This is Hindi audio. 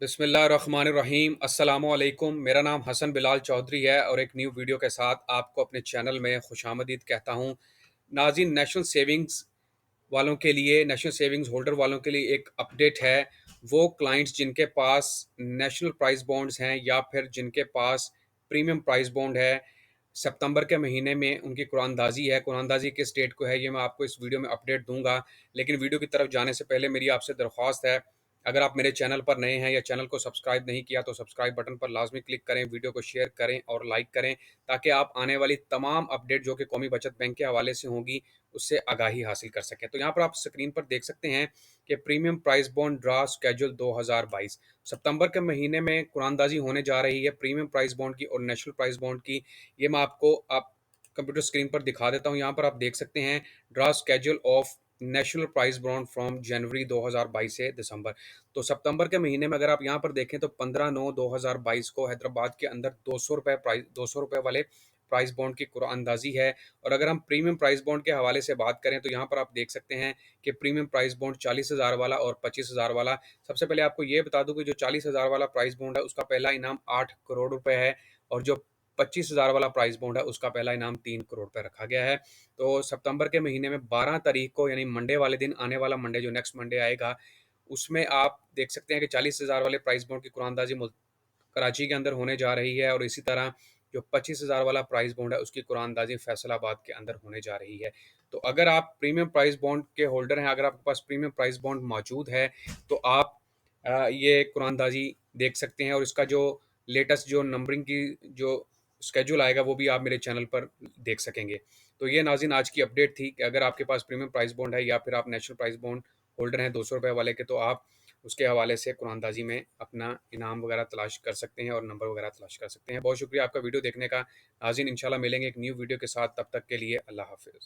बिस्मिल्लाहिर्रहमानिर्रहीम अस्सलामुअलैकुम। मेरा नाम हसन बिलाल चौधरी है और एक न्यू वीडियो के साथ आपको अपने चैनल में खुशामदीद कहता हूँ। नाज़रीन, नेशनल सेविंग्स वालों के लिए, नेशनल सेविंग्स होल्डर वालों के लिए एक अपडेट है। वो क्लाइंट्स जिनके पास नेशनल प्राइस बॉन्ड्स हैं या फिर जिनके पास प्रीमियम प्राइस बॉन्ड है, सितंबर के महीने में उनकी कुरानंदाज़ी है। कुरानंदाज़ी किस डेट को है, ये मैं आपको इस वीडियो में अपडेट दूंगा। लेकिन वीडियो की तरफ जाने से पहले मेरी आपसे दरख्वास्त है, अगर आप मेरे चैनल पर नए हैं या चैनल को सब्सक्राइब नहीं किया तो सब्सक्राइब बटन पर लाजमी क्लिक करें, वीडियो को शेयर करें और लाइक करें, ताकि आप आने वाली तमाम अपडेट जो कि कौमी बचत बैंक के हवाले से होंगी उससे आगाही हासिल कर सकें। तो यहाँ पर आप स्क्रीन पर देख सकते हैं कि premium price bond draw schedule 2022 सितंबर के महीने में कुरानंदाजी होने जा रही है प्रीमियम प्राइस बॉन्ड की और नेशनल प्राइस बॉन्ड की। ये मैं आपको आप कंप्यूटर स्क्रीन पर दिखा देता हूँ। यहाँ पर आप देख सकते हैं draw schedule of national price bond from January 2022 से दिसंबर। तो सितंबर के महीने में अगर आप यहाँ पर देखें तो 15/9/2022 को हैदराबाद के अंदर 200 रुपये वाले प्राइस बॉन्ड की कुरानंदाजी है। और अगर हम प्रीमियम प्राइस बॉन्ड के हवाले से बात करें तो यहाँ पर आप देख सकते हैं कि प्रीमियम प्राइस बॉन्ड 40,000 वाला और 25,000 वाला। सबसे पहले आपको ये बता दूं कि जो 40,000 वाला प्राइस बॉन्ड है उसका पहला इनाम 8 करोड़ रुपए है और जो 25,000 वाला प्राइस बॉन्ड है उसका पहला इनाम 3 करोड़ रुपए रखा गया है। तो सितंबर के महीने में 12 तारीख को, यानी मंडे वाले दिन, आने वाला मंडे जो नेक्स्ट मंडे आएगा, उसमें आप देख सकते हैं कि 40,000 वाले प्राइस बॉन्ड की कुरानंदाजी कराची के अंदर होने जा रही है और इसी तरह जो 25,000 वाला प्राइस बॉन्ड है उसकी कुरानंदाजी फैसलाबाद के अंदर होने जा रही है। तो अगर आप प्रीमियम प्राइस बॉन्ड के होल्डर हैं, अगर आपके पास प्रीमियम प्राइस बॉन्ड मौजूद है तो आप ये कुरानंदाजी देख सकते हैं और इसका जो लेटेस्ट जो नंबरिंग की जो स्केड्यूल आएगा वो भी आप मेरे चैनल पर देख सकेंगे। तो ये नाज़रीन आज की अपडेट थी कि अगर आपके पास प्रीमियम प्राइस बॉन्ड है या फिर आप नेशनल प्राइस बॉन्ड होल्डर हैं 200 रुपये वाले के, तो आप उसके हवाले से कुरानंदाजी में अपना इनाम वगैरह तलाश कर सकते हैं और नंबर वगैरह तलाश कर सकते हैं। बहुत शुक्रिया आपका वीडियो देखने का। नाज़रीन, इंशाल्लाह मिलेंगे एक न्यू वीडियो के साथ, तब तक के लिए अल्लाह हाफ़िज़।